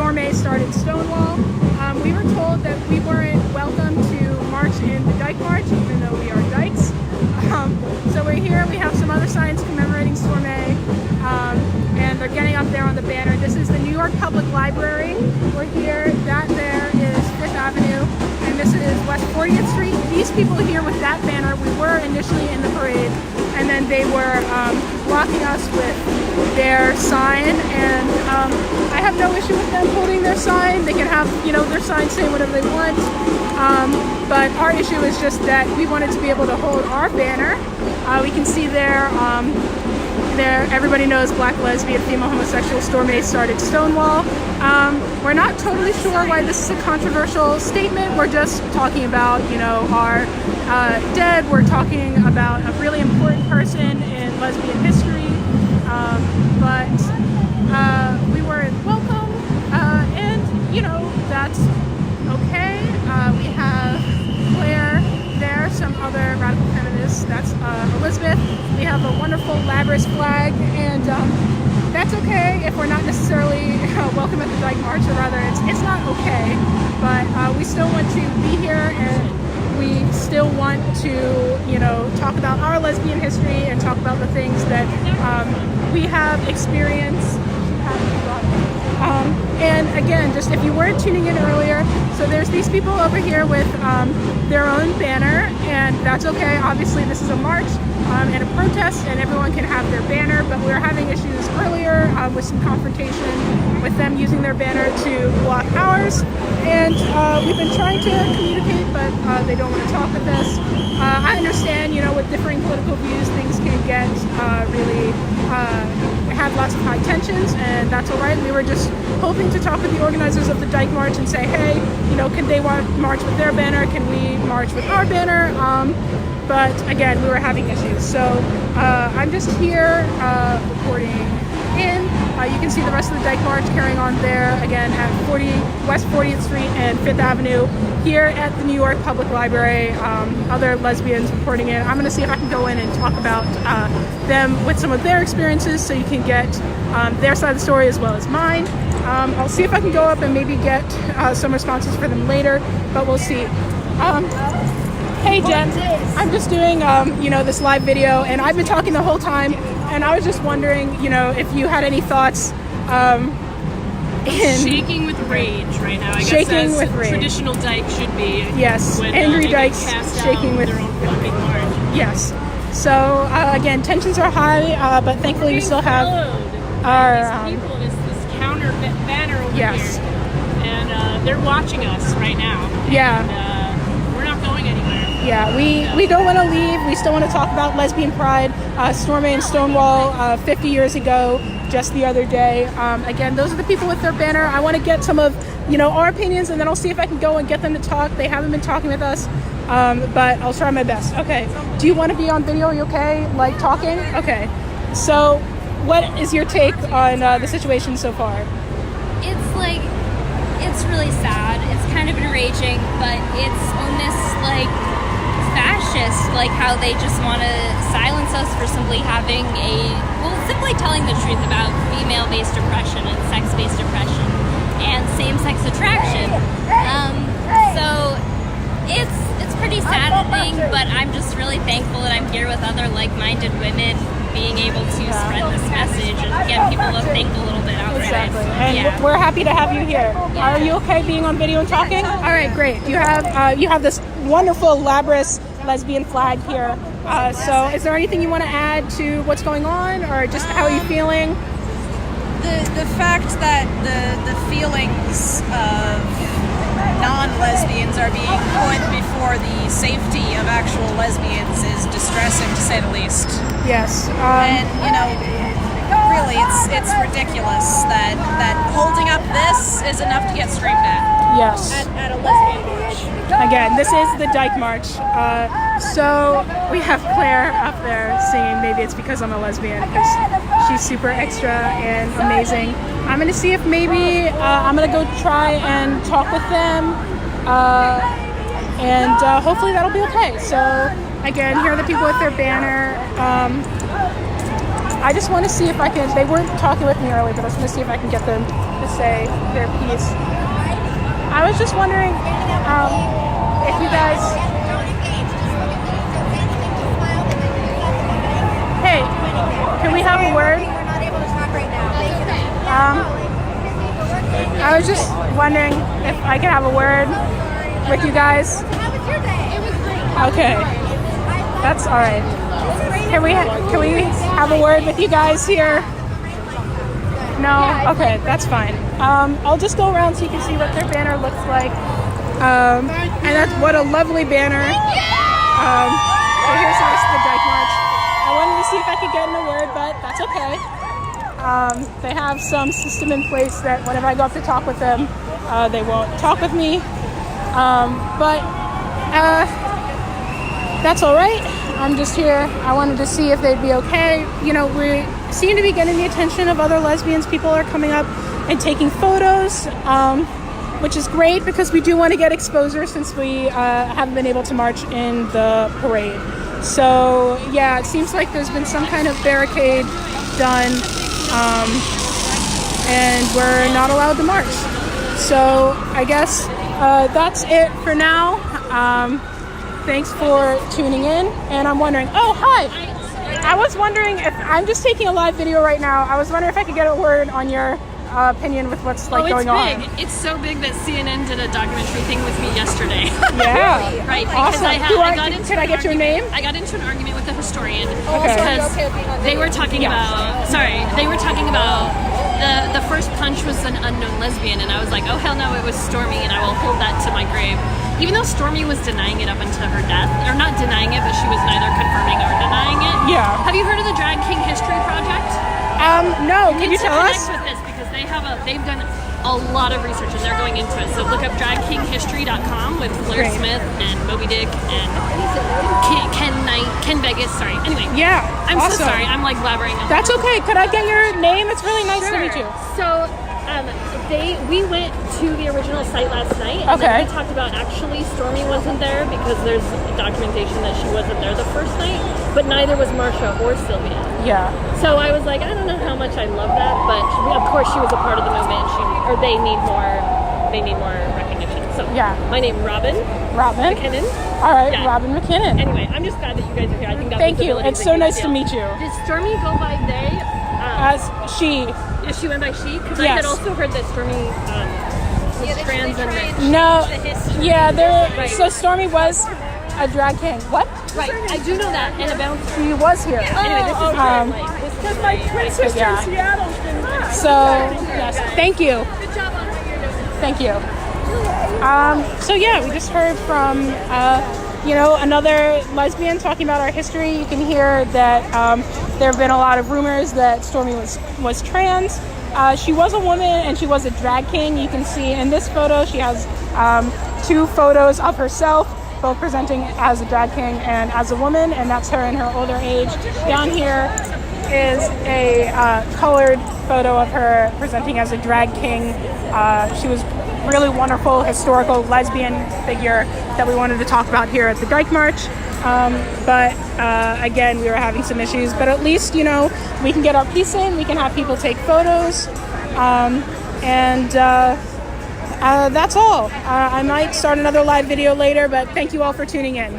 Stormé started Stonewall. We were told that we weren't welcome to march in the Dyke March, even though we are Dykes. So we're here. We have some other signs commemorating Stormé, and they're getting up there on the banner. This is the New York Public Library. We're here. That there is Fifth Avenue, and this is West 40th Street. These people here with that banner, we were initially in the parade, and then they were blocking us with their sign, and I have no issue with them holding their sign. They can have, their sign say whatever they want, but our issue is just that we wanted to be able to hold our banner. We can see there, everybody knows black, lesbian, female, homosexual, Stormé started Stonewall. We're not totally sure why this is a controversial statement. We're just talking about, our dead. We're talking about a really important person in lesbian history. But we weren't welcome, and that's okay. We have Claire there, some other radical feminists. That's Elizabeth. We have a wonderful Labrador flag, and that's okay if we're not necessarily welcome at the Dyke March, or rather, it's not okay. But we still want to be here, and we still want to, talk about our lesbian history and talk about the things that we have experienced. And again, just if you weren't tuning in earlier, so there's these people over here with their own banner, and that's okay. Obviously, this is a march and a protest, and everyone can have their banner, but we were having issues earlier with some confrontation with them using their banner to block ours, and we've been trying to communicate, but they don't want to talk with us. I understand, with differing political views, things can get really have lots of high tensions, and that's all right. We were just hoping to talk with the organizers of the Dyke March and say, hey, can they march with their banner? Can we march with our banner? But again, we were having issues. So I'm just here reporting in. You can see the rest of the Dyke March carrying on there, again, at West 40th Street and 5th Avenue, here at the New York Public Library. Other lesbians reporting in. I'm going to see if I can go in and talk about them with some of their experiences, so you can get their side of the story as well as mine. I'll see if I can go up and maybe get some responses for them later, but we'll see. Hey Jen, I'm just doing this live video, and I've been talking the whole time, and I was just wondering, if you had any thoughts. Shaking with rage right now. I guess as traditional Dyke should be. Yes, when, angry Dykes shaking with their own fucking march. Yes. So again, tensions are high, but thankfully we still have our these people, this counter banner over here, and they're watching us right now. Yeah. And, we're not going anywhere. Yeah, we don't want to leave. We still want to talk about lesbian pride. Stormé and Stonewall 50 years ago, just the other day. Again, those are the people with their banner. I want to get some of our opinions, and then I'll see if I can go and get them to talk. They haven't been talking with us, but I'll try my best. Okay. Do you want to be on video? Are you okay? Like talking? Okay. So, what is your take on the situation so far? It's really sad. It's kind of enraging, but it's almost like fascist, like how they just want to silence us for simply simply telling the truth about female-based oppression and sex-based oppression and same-sex attraction. So it's pretty saddening, but I'm just really thankful that I'm here with other like-minded women, being able to spread this message and get people to think a little bit outside. Exactly. And we're happy to have you here. Yeah. Are you okay being on video and talking? All right, great. You have this wonderful Labrador lesbian flag here. So is there anything you want to add to what's going on, or just how are you feeling? The fact that the feelings of non-lesbians are being put before the safety of actual lesbians is distressing, to say the least. Yes. And really, it's ridiculous that holding up this is enough to get screamed at. Yes. At a lesbian march. Again, this is the Dyke March. So we have Claire up there singing "Maybe It's Because I'm a Lesbian," because she's super extra and amazing. I'm gonna see if maybe I'm gonna go try and talk with them, and hopefully that'll be okay. So again, here are the people with their banner. I just want to see if I can. They weren't talking with me earlier, but I just want to see if I can get them to say their piece. I was just wondering if you guys... Hey, can we have a word? I was just wondering if I could have a word with you guys. Okay, that's all right. Can we have a word with you guys here? No? Okay, that's fine. I'll just go around so you can see what their banner looks like. And that's what a lovely banner. So here's the rest of the Dyke March. I wanted to see if I could get in a word, but that's okay. They have some system in place that whenever I go up to talk with them, they won't talk with me. But that's all right. I'm just here. I wanted to see if they'd be okay. You know, we seem to be getting the attention of other lesbians. People are coming up and taking photos, which is great because we do want to get exposure since we haven't been able to march in the parade. So yeah, it seems like there's been some kind of barricade done, and we're not allowed to march. So I guess that's it for now. Thanks for tuning in, and I'm wondering, oh, hi. I was wondering if, I'm just taking a live video right now. I was wondering if I could get a word on your opinion with what's going on. Big. It's so big that CNN did a documentary thing with me yesterday. Yeah. Right. Because awesome. Could I get your name? I got into an argument with a historian Okay. because they were talking about, the first punch was an unknown lesbian, and I was like, oh hell no, it was Stormé, and I will hold that to my grave. Even though Stormé was denying it up until her death, or not denying it, but she was neither confirming or denying it. Yeah. Have you heard of the Drag King History Project? No. Can you tell us? With this because they've done a lot of research and they're going into it. So look up dragkinghistory.com with Blair Great. Smith and Moby Dick and Ken Vegas. Sorry. Anyway. Yeah. I'm awesome. so sorry. I'm like blabbering. That's okay. Could I get your name? It's really nice to meet you. So we went to the original site last night, and Okay. then we talked about actually Stormé wasn't there because there's documentation that she wasn't there the first night, but neither was Marsha or Sylvia. Yeah. So I was like, I don't know how much I love that, but of course she was a part of the movement. They need more recognition. So Yeah. my name Robin McKinnon. All right, Yeah. Robin McKinnon. Anyway, I'm just glad that you guys are here. I think that Thank you. visibility It's is a so huge nice to deal. meet you. Did Stormé go by they? As she. If she went by she? Because I Yes. had also heard that Stormé was trans and that No. the history. Yeah, Right. so Stormé was a drag king. What? Right, I do know that. And about She was here. anyway, this is Because my twin sister in Seattle's been So, yes, thank you. Good job on what you're doing. Thank you. So yeah, we just heard from, another lesbian talking about our history. You can hear that there have been a lot of rumors that Stormé was trans. She was a woman and she was a drag king. You can see in this photo, she has 2 photos of herself, both presenting as a drag king and as a woman, and that's her in her older age. Down here is a colored photo of her presenting as a drag king. She was really wonderful historical lesbian figure that we wanted to talk about here at the Dyke March. But again, we were having some issues, but at least, we can get our piece in, we can have people take photos, and that's all. I might start another live video later, but thank you all for tuning in.